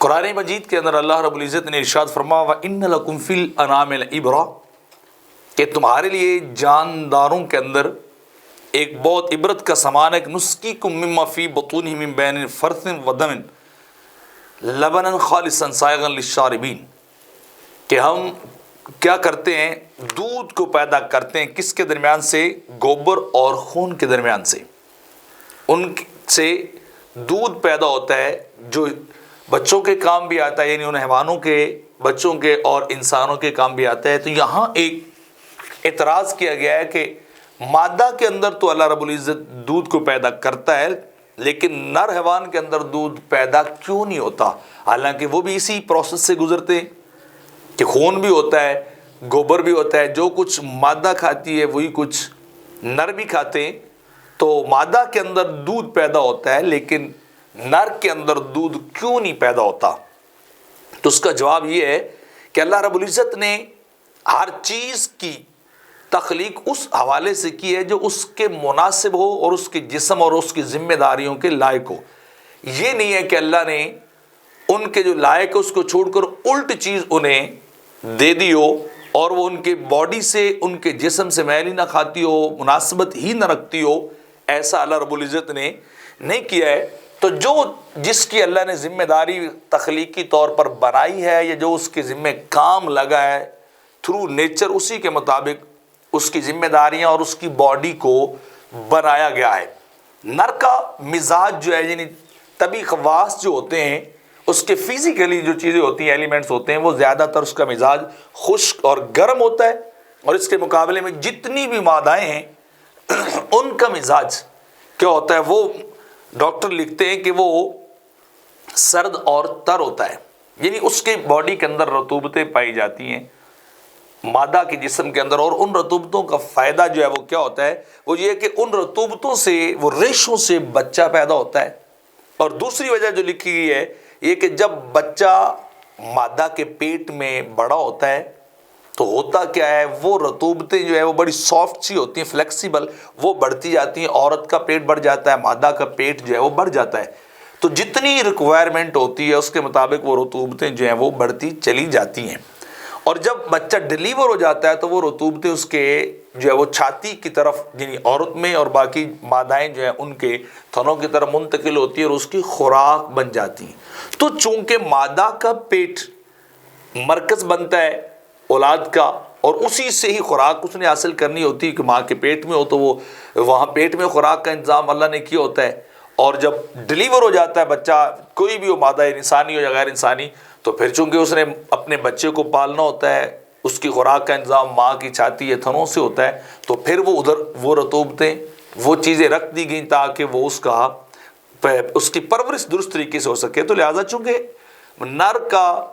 قرآن مجید کے اندر اللہ رب العزت نے ارشاد فرمایا وَإِنَّ لَكُمْ فِي الْأَنْعَامِ لَعِبْرَةً، کہ تمہارے لیے جانداروں کے اندر ایک بہت عبرت کا سامان ہے. نُسْقِيكُم مِّمَّا فِي بُطُونِهِ مِن بَيْنِ فَرْثٍ وَدَمٍ لَبَنًا خَالِصًا سَائِغًا لِلشَّارِبِينَ، کہ ہم کیا کرتے ہیں، دودھ کو پیدا کرتے ہیں کس کے درمیان سے؟ گوبر اور خون کے درمیان سے. ان سے دودھ پیدا ہوتا ہے جو بچوں کے کام بھی آتا ہے، یعنی ان حیوانوں کے بچوں کے اور انسانوں کے کام بھی آتا ہے. تو یہاں ایک اعتراض کیا گیا ہے کہ مادہ کے اندر تو اللہ رب العزت دودھ کو پیدا کرتا ہے، لیکن نر حیوان کے اندر دودھ پیدا کیوں نہیں ہوتا؟ حالانکہ وہ بھی اسی پروسیس سے گزرتے ہیں کہ خون بھی ہوتا ہے، گوبر بھی ہوتا ہے، جو کچھ مادہ کھاتی ہے وہی کچھ نر بھی کھاتے ہیں. تو مادہ کے اندر دودھ پیدا ہوتا ہے لیکن نر کے اندر دودھ کیوں نہیں پیدا ہوتا؟ تو اس کا جواب یہ ہے کہ اللہ رب العزت نے ہر چیز کی تخلیق اس حوالے سے کی ہے جو اس کے مناسب ہو اور اس کے جسم اور اس کی ذمہ داریوں کے لائق ہو. یہ نہیں ہے کہ اللہ نے ان کے جو لائق ہے اس کو چھوڑ کر الٹ چیز انہیں دے دی ہو اور وہ ان کے باڈی سے ان کے جسم سے میل ہی نہ کھاتی ہو، مناسبت ہی نہ رکھتی ہو. ایسا اللہ رب العزت نے نہیں کیا ہے. تو جو جس کی اللہ نے ذمہ داری تخلیقی طور پر بنائی ہے یا جو اس کے ذمہ کام لگا ہے تھرو نیچر، اسی کے مطابق اس کی ذمہ داریاں اور اس کی باڈی کو بنایا گیا ہے. نر کا مزاج جو ہے، یعنی طبی خواص جو ہوتے ہیں، اس کے فزیکلی جو چیزیں ہوتی ہیں، ایلیمنٹس ہوتے ہیں، وہ زیادہ تر اس کا مزاج خشک اور گرم ہوتا ہے. اور اس کے مقابلے میں جتنی بھی مادائیں ہیں ان کا مزاج کیا ہوتا ہے؟ وہ ڈاکٹر لکھتے ہیں کہ وہ سرد اور تر ہوتا ہے. یعنی اس کے باڈی کے اندر رطوبتیں پائی جاتی ہیں مادہ کے جسم کے اندر، اور ان رطوبتوں کا فائدہ جو ہے وہ کیا ہوتا ہے؟ وہ یہ کہ ان رطوبتوں سے، وہ ریشوں سے بچہ پیدا ہوتا ہے. اور دوسری وجہ جو لکھی گئی ہے یہ کہ جب بچہ مادہ کے پیٹ میں بڑا ہوتا ہے تو ہوتا کیا ہے، وہ رطوبتیں جو ہے وہ بڑی سافٹ سی ہوتی ہیں، فلیکسیبل، وہ بڑھتی جاتی ہیں. عورت کا پیٹ بڑھ جاتا ہے، مادہ کا پیٹ جو ہے وہ بڑھ جاتا ہے. تو جتنی ریکوائرمنٹ ہوتی ہے اس کے مطابق وہ رطوبتیں جو ہیں وہ بڑھتی چلی جاتی ہیں. اور جب بچہ ڈیلیور ہو جاتا ہے تو وہ رطوبتیں اس کے جو ہے وہ چھاتی کی طرف، یعنی عورت میں، اور باقی مادائیں جو ہیں ان کے تھنوں کی طرف منتقل ہوتی ہے اور اس کی خوراک بن جاتی ہیں. تو چونکہ مادہ کا پیٹ مرکز بنتا ہے اولاد کا، اور اسی سے ہی خوراک اس نے حاصل کرنی ہوتی ہے کہ ماں کے پیٹ میں ہو تو وہ وہاں پیٹ میں خوراک کا انتظام اللہ نے کیا ہوتا ہے. اور جب ڈیلیور ہو جاتا ہے بچہ، کوئی بھی ہو، مادہ انسانی ہو یا غیر انسانی، تو پھر چونکہ اس نے اپنے بچے کو پالنا ہوتا ہے، اس کی خوراک کا انتظام ماں کی چھاتی یا تھنوں سے ہوتا ہے. تو پھر وہ ادھر وہ رطوبتیں، وہ چیزیں رکھ دی گئیں تاکہ وہ اس کی پرورش درست طریقے سے ہو سکے. تو لہٰذا چونکہ نر کا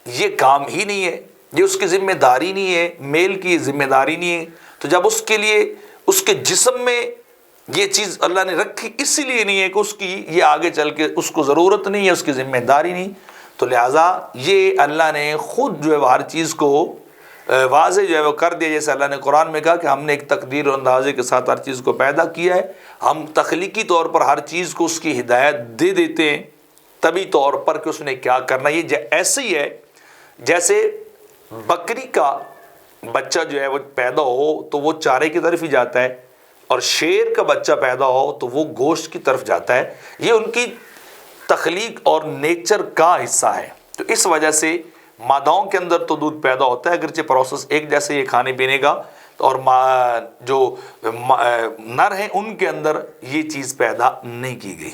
یہ کام ہی نہیں ہے، یہ اس کی ذمہ داری نہیں ہے، میل کی ذمہ داری نہیں ہے، تو جب اس کے لیے اس کے جسم میں یہ چیز اللہ نے رکھی اسی لیے نہیں ہے کہ اس کی یہ آگے چل کے اس کو ضرورت نہیں ہے، اس کی ذمہ داری نہیں. تو لہٰذا یہ اللہ نے خود جو ہے ہر چیز کو واضح جو ہے وہ کر دیا. جیسے اللہ نے قرآن میں کہا کہ ہم نے ایک تقدیر و اندازے کے ساتھ ہر چیز کو پیدا کیا ہے. ہم تخلیقی طور پر ہر چیز کو اس کی ہدایت دے دیتے ہیں طبی طور پر کہ اس نے کیا کرنا. یہ ایسے ہی ہے جیسے بکری کا بچہ جو ہے وہ پیدا ہو تو وہ چارے کی طرف ہی جاتا ہے، اور شیر کا بچہ پیدا ہو تو وہ گوشت کی طرف جاتا ہے. یہ ان کی تخلیق اور نیچر کا حصہ ہے. تو اس وجہ سے ماداؤں کے اندر تو دودھ پیدا ہوتا ہے، اگرچہ پروسیس ایک جیسے یہ کھانے پینے کا، اور جو نر ہیں ان کے اندر یہ چیز پیدا نہیں کی گئی.